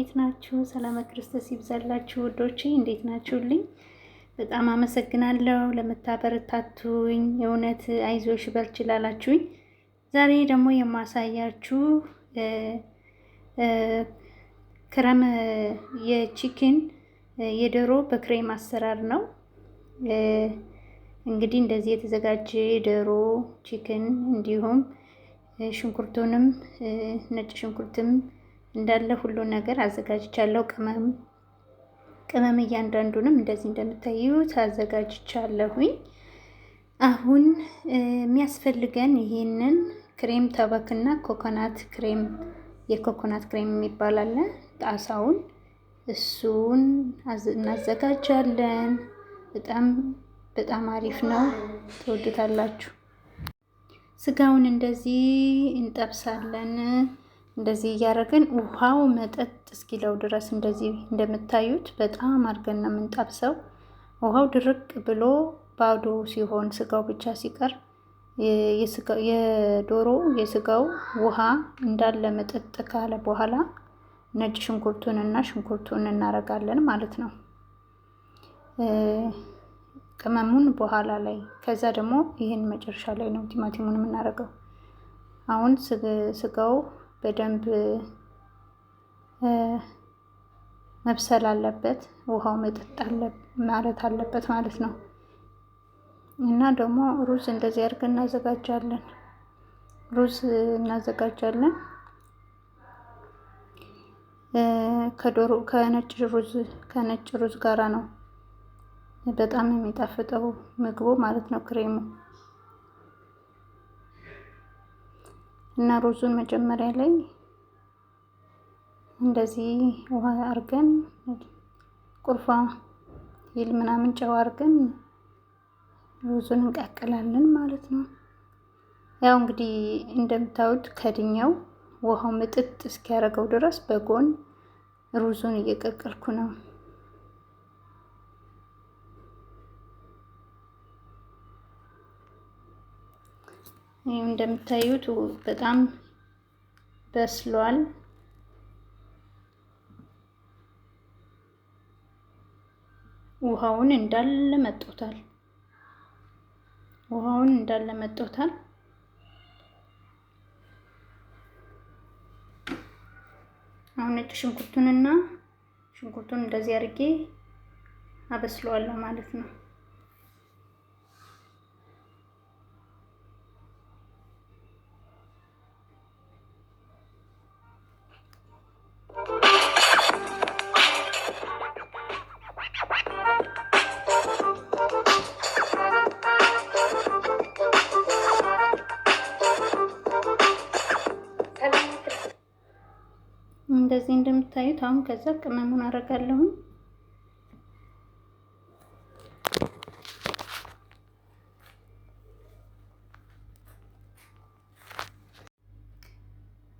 እንዴት ናችሁ? ሰላም ክርስቶስ ይብዛላችሁ ውዶቼ፣ እንዴት ናችሁልኝ? በጣም አመሰግናለሁ ለምታበረታቱኝ፣ የእውነት አይዞሽ በርቺ ላላችሁኝ። ዛሬ ደግሞ የማሳያችሁ ክረም የቺክን የዶሮ በክሬም አሰራር ነው። እንግዲህ እንደዚህ የተዘጋጀ ዶሮ ቺክን እንዲሁም ሽንኩርቱንም ነጭ ሽንኩርትም እንዳለ ሁሉ ነገር አዘጋጅቻለሁ። ቅመም እያንዳንዱንም እንደዚህ እንደምታዩት አዘጋጅቻለሁኝ። አሁን የሚያስፈልገን ይሄንን ክሬም ተበክና ኮኮናት ክሬም፣ የኮኮናት ክሬም የሚባል አለ። ጣሳውን እሱን እናዘጋጃለን። በጣም አሪፍ ነው፣ ትወዱታላችሁ። ስጋውን እንደዚህ እንጠብሳለን። እንደዚህ እያደረግን ውሃው መጠጥ እስኪለው ድረስ እንደዚህ እንደምታዩት በጣም አድርገን ነው የምንጠብሰው። ውሃው ድርቅ ብሎ ባዶ ሲሆን ስጋው ብቻ ሲቀር የስጋው ውሃ እንዳለ መጠጥ ካለ በኋላ ነጭ ሽንኩርቱን እናረጋለን ማለት ነው። ቅመሙን በኋላ ላይ፣ ከዛ ደግሞ ይህን መጨረሻ ላይ ነው ቲማቲሙን የምናደርገው። አሁን ስጋው በደንብ መብሰል አለበት፣ ውሃው መጠጥ ማለት አለበት ማለት ነው። እና ደግሞ ሩዝ እንደዚህ አድርገን እናዘጋጃለን። ከነጭ ሩዝ ጋራ ነው በጣም የሚጣፍጠው ምግቡ ማለት ነው፣ ክሬሙ። እና ሩዙን መጀመሪያ ላይ እንደዚህ ውሃ አርገን ቁርፋ ይል ምናምን ጨው አርገን ሩዙን እንቀቅላለን ማለት ነው። ያው እንግዲህ እንደምታዩት ከድኛው ውሃው ምጥጥ እስኪያደርገው ድረስ በጎን ሩዙን እየቀቀልኩ ነው። ይሄ እንደምታዩት በጣም በስሏል። ውሃውን እንዳለ መጦታል። አሁን ነጭ ሽንኩርቱን እንደዚህ አድርጌ አበስለዋለሁ ማለት ነው። እንደዚህ እንደምታዩት አሁን ከዛ ቅመሙን አደርጋለሁ።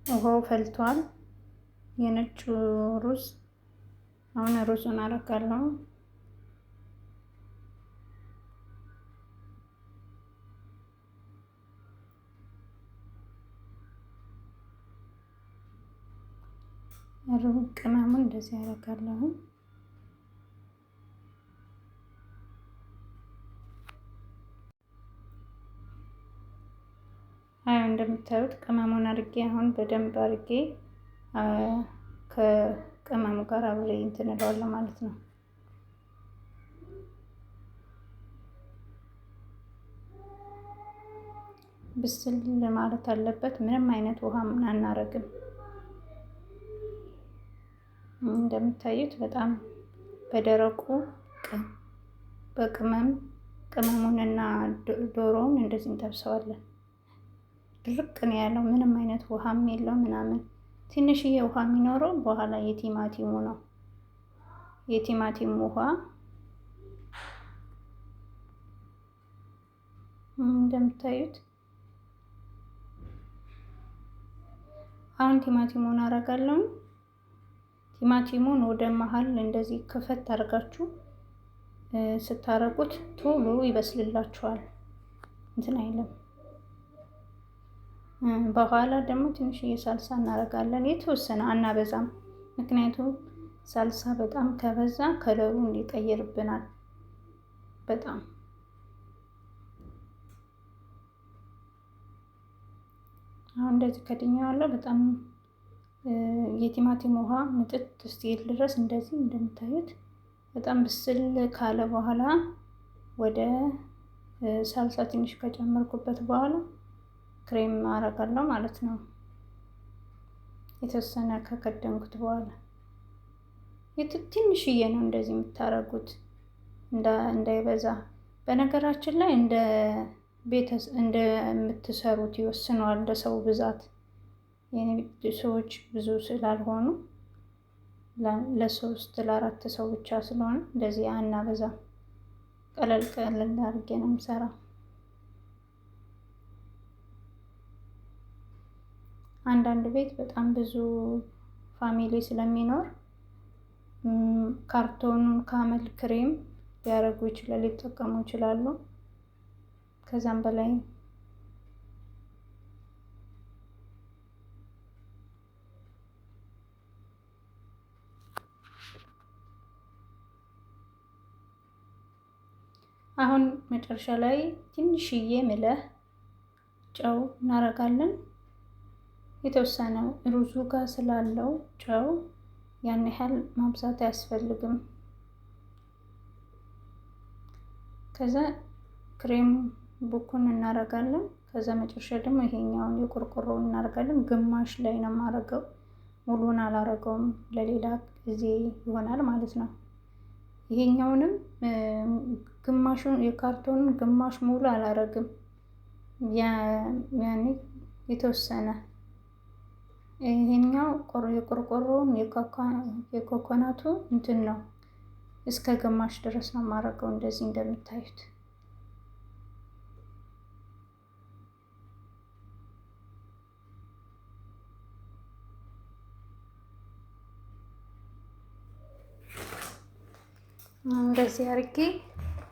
ውሃው ፈልቷል። የነጩ ሩዝ አሁን ሩዙን አደርጋለሁ። ቅመሙን እንደዚህ አደርጋለሁ። እንደምታዩት ቅመሙን አድርጌ አሁን በደንብ አድርጌ ከቅመሙ ጋር አብሬ እንትን እለዋለሁ ማለት ነው። ብስል ማለት አለበት። ምንም አይነት ውሃ አናረግም። እንደምታዩት በጣም በደረቁ ቅመሙንና ዶሮውን እንደዚህ እንጠብሰዋለን። ድርቅ ነው ያለው፣ ምንም አይነት ውሃም የለው ምናምን። ትንሽዬ ውሃ የሚኖረው በኋላ የቲማቲሙ ነው። የቲማቲሙ ውሃ እንደምታዩት አሁን ቲማቲሙን አረጋለሁ። ቲማቲሙን ወደ መሃል እንደዚህ ከፈት አድርጋችሁ ስታረጉት ቶሎ ይበስልላችኋል፣ እንትን አይልም። በኋላ ደግሞ ትንሽዬ ሳልሳ እናረጋለን፣ የተወሰነ አናበዛም። ምክንያቱም ሳልሳ በጣም ከበዛ ከለሩን ሊቀይርብናል። በጣም አሁን እንደዚህ ከድኜዋለሁ። በጣም የቲማቲም ውሃ ምጥጥ እስኪል ድረስ እንደዚህ እንደምታዩት በጣም ብስል ካለ በኋላ ወደ ሳልሳ ትንሽ ከጨመርኩበት በኋላ ክሬም አረጋለሁ ማለት ነው። የተወሰነ ከከደንኩት በኋላ ትንሽዬ ነው እንደዚህ የምታረጉት እንዳይበዛ። በነገራችን ላይ እንደምትሰሩት ይወስነዋል፣ እንደ ሰው ብዛት። የኔ ሰዎች ብዙ ስላልሆኑ ለ3 ለ4 ሰው ብቻ ስለሆነ እንደዚህ አናበዛም። ቀለል ቀለል አድርጌ ነው የምሰራው። አንዳንድ ቤት በጣም ብዙ ፋሚሊ ስለሚኖር ካርቶኑን ካመል ክሬም ሊያደርጉ ይችላል፣ ሊጠቀሙ ይችላሉ። ከዛም በላይ አሁን መጨረሻ ላይ ትንሽዬ ምልህ ጨው እናረጋለን። የተወሰነ ሩዙ ጋር ስላለው ጨው ያን ያህል ማብዛት አያስፈልግም። ከዛ ክሬም ቡኩን እናረጋለን። ከዛ መጨረሻ ደግሞ ይሄኛውን የቆርቆሮውን እናረጋለን። ግማሽ ላይ ነው የማረገው፣ ሙሉን አላረገውም፣ ለሌላ ጊዜ ይሆናል ማለት ነው። ይሄኛውንም ግማሹን የካርቶኑን ግማሽ ሙሉ አላረግም፣ ያኔ የተወሰነ። ይሄኛው የቆርቆሮውን የኮኮናቱ እንትን ነው እስከ ግማሽ ድረስ ነው የማረገው፣ እንደዚህ እንደምታዩት። እንደዚህ አርጌ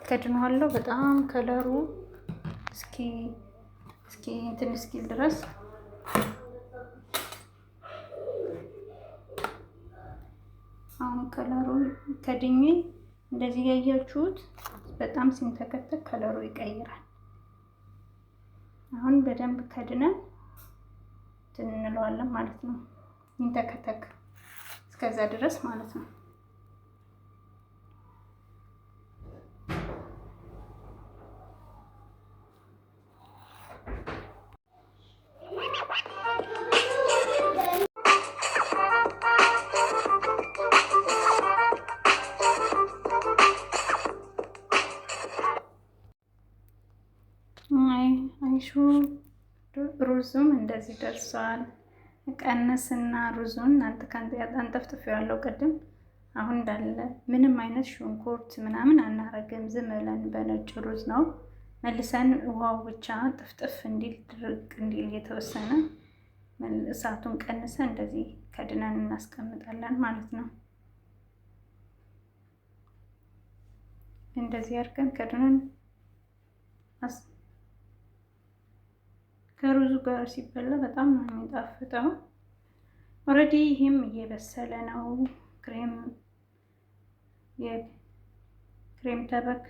ከድነዋለሁ። በጣም ከለሩ እስኪ እንትን እስኪል ድረስ አሁን ከለሩን ከድኜ እንደዚህ ያያችሁት በጣም ሲንተከተክ ከለሩ ይቀይራል። አሁን በደንብ ከድነን እንትን እንለዋለን ማለት ነው። ይንተከተክ እስከዛ ድረስ ማለት ነው። አይሹ ሩዙም እንደዚህ ደርሷል። ቀነስና ሩዙን አንጠፍጥፌዋለሁ ቅድም። አሁን እንዳለ ምንም አይነት ሽንኩርት ምናምን አናረግም። ዝም ብለን በነጭ ሩዝ ነው መልሰን ውሃው ብቻ ጥፍጥፍ እንዲል ድርቅ እንዲል የተወሰነ እሳቱን ቀንሰን እንደዚህ ከድነን እናስቀምጣለን ማለት ነው። እንደዚህ አድርገን ከድነን ከሩዙ ጋር ሲበላ በጣም ነው የሚጣፍጠው። ኦልሬዲ ይሄም እየበሰለ ነው። የክሬም ተበክ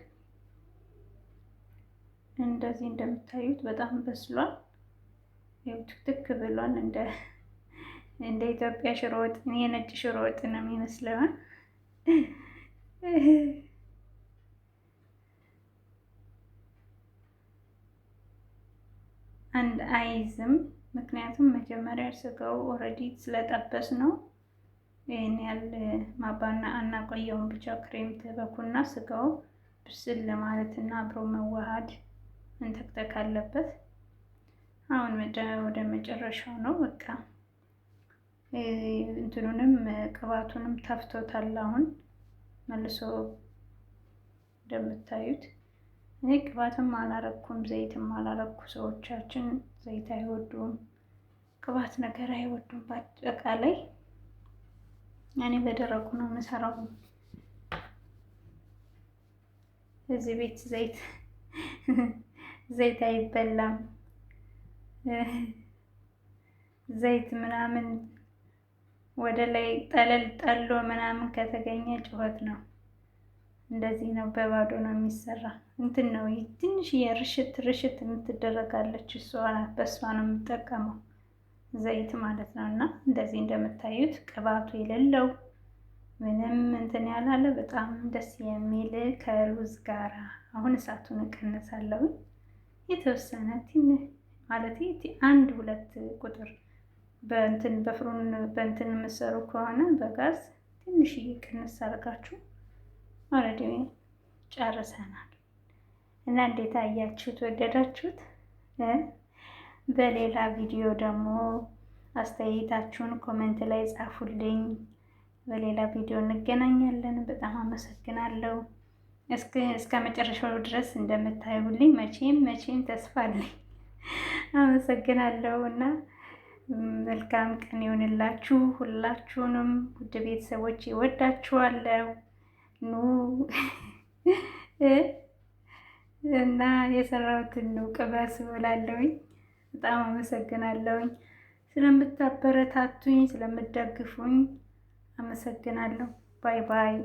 እንደዚህ እንደምታዩት በጣም በስሏል። ይኸው ትክትክ ብሏል። እንደ ኢትዮጵያ ሽሮ ወጥ፣ የነጭ ሽሮ ወጥ ነው የሚመስለው። አንድ አይዝም፣ ምክንያቱም መጀመሪያ ስጋው ኦልሬዲ ስለጠበስ ነው። ይህን ያህል ማባና አናቆየውም። ብቻ ክሬም ተበኩና ስጋው ብስል ለማለት እና አብሮ መዋሃድ መንተክተክ አለበት። አሁን ወደ መጨረሻው ነው። በቃ እንትኑንም ቅባቱንም ተፍቶታል። አሁን መልሶ እንደምታዩት እኔ ቅባትም አላረኩም፣ ዘይትም አላረኩ። ሰዎቻችን ዘይት አይወዱም፣ ቅባት ነገር አይወዱም። በአጠቃላይ እኔ በደረቁ ነው የምሰራው። እዚህ ቤት ዘይት ወደ ላይ ጠለል ጠሎ ምናምን ከተገኘ ጩኸት ነው። እንደዚህ ነው፣ በባዶ ነው የሚሰራ። እንትን ነው ትንሽ የርሽት ርሽት የምትደረጋለች፣ በእሷ ነው የምጠቀመው ዘይት ማለት ነው። እና እንደዚህ እንደምታዩት ቅባቱ የሌለው ምንም እንትን ያላለ በጣም ደስ የሚል ከሩዝ ጋራ። አሁን እሳቱን እቀንሳለሁ የተወሰነ ትንሽ ማለት 1-2 ቁጥር በፍሩን በእንትን የምትሰሩ ከሆነ በጋዝ ትንሽዬ ቅንስ አድርጋችሁ ኦልሬዲ ጨርሰናል። እና እንዴት አያችሁት? ወደዳችሁት? በሌላ ቪዲዮ ደግሞ አስተያየታችሁን ኮሜንት ላይ ጻፉልኝ። በሌላ ቪዲዮ እንገናኛለን። በጣም አመሰግናለሁ። እስከ መጨረሻው ድረስ እንደምታዩልኝ መቼም ተስፋ አለኝ። አመሰግናለሁ እና መልካም ቀን ይሁንላችሁ። ሁላችሁንም ውድ ቤተሰቦች ይወዳችኋለሁ። ኑ እና የሰራሁትን ነው ቅመሱ እላለሁኝ። በጣም አመሰግናለሁኝ ስለምታበረታቱኝ፣ ስለምትደግፉኝ አመሰግናለሁ። ባይ ባይ።